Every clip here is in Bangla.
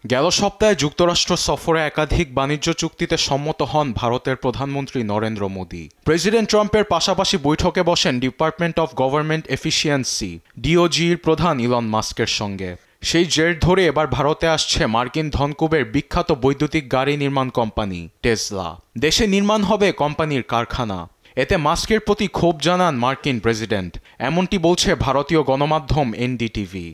গেল সপ্তাহে যুক্তরাষ্ট্র সফরে একাধিক বাণিজ্য চুক্তিতে সম্মত হন ভারতের প্রধানমন্ত্রী নরেন্দ্র মোদি। প্রেসিডেন্ট ট্রাম্পের পাশাপাশি বৈঠকে বসেন ডিপার্টমেন্ট অফ গভর্নমেন্ট এফিসিয়েন্সি ডিওজির প্রধান ইলন মাস্কের সঙ্গে। সেই জের ধরে এবার ভারতে আসছে মার্কিন ধনকুবের বিখ্যাত বৈদ্যুতিক গাড়ি নির্মাণ কোম্পানি টেসলা। দেশে নির্মাণ হবে কোম্পানির কারখানা। এতে মাস্কের প্রতি ক্ষোভ জানান মার্কিন প্রেসিডেন্ট, এমনটি বলছে ভারতীয় গণমাধ্যম এনডিটিভি।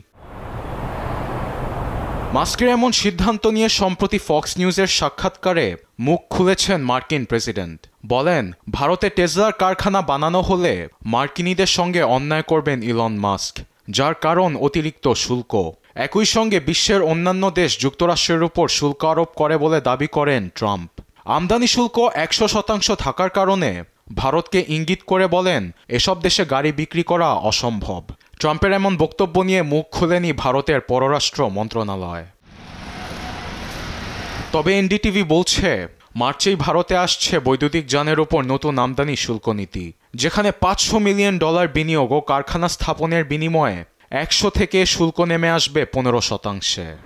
মাস্কের এমন সিদ্ধান্ত নিয়ে সম্প্রতি ফক্স নিউজের সাক্ষাৎকারে মুখ খুলেছেন মার্কিন প্রেসিডেন্ট। বলেন, ভারতে টেসলার কারখানা বানানো হলে মার্কিনীদের সঙ্গে অন্যায় করবেন ইলন মাস্ক, যার কারণ অতিরিক্ত শুল্ক। একই সঙ্গে বিশ্বের অন্যান্য দেশ যুক্তরাষ্ট্রের উপর শুল্ক আরোপ করে বলে দাবি করেন ট্রাম্প। আমদানি শুল্ক 100% থাকার কারণে ভারতকে ইঙ্গিত করে বলেন এসব দেশে গাড়ি বিক্রি করা অসম্ভব। ট্রাম্পের এমন বক্তব্য নিয়ে মুখ খুলেনি ভারতের পররাষ্ট্র মন্ত্রণালয়। তবে এনডিটিভি বলছে, মার্চেই ভারতে আসছে বৈদ্যুতিক যানের উপর নতুন আমদানি শুল্ক নীতি, যেখানে $500 মিলিয়ন বিনিয়োগ ও কারখানা স্থাপনের বিনিময়ে 100 থেকে শুল্ক নেমে আসবে 15%।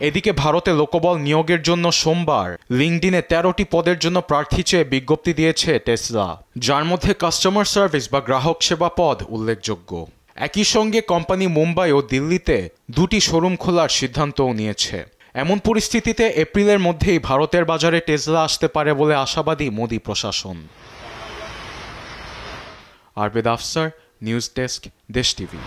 এদিকে ভারতে লোকবল নিয়োগের জন্য সোমবার লিঙ্কডইনে 13টি পদের জন্য প্রার্থী চেয়ে বিজ্ঞপ্তি দিয়েছে টেসলা, যার মধ্যে কাস্টমার সার্ভিস বা গ্রাহক সেবা পদ উল্লেখযোগ্য। একই সঙ্গে কোম্পানি মুম্বাই ও দিল্লিতে 2টি শোরুম খোলার সিদ্ধান্তও নিয়েছে। এমন পরিস্থিতিতে এপ্রিলের মধ্যেই ভারতের বাজারে টেসলা আসতে পারে বলে আশাবাদী মোদি প্রশাসন। আরবেদ আফসার, নিউজ ডেস্ক, দেশ টিভি।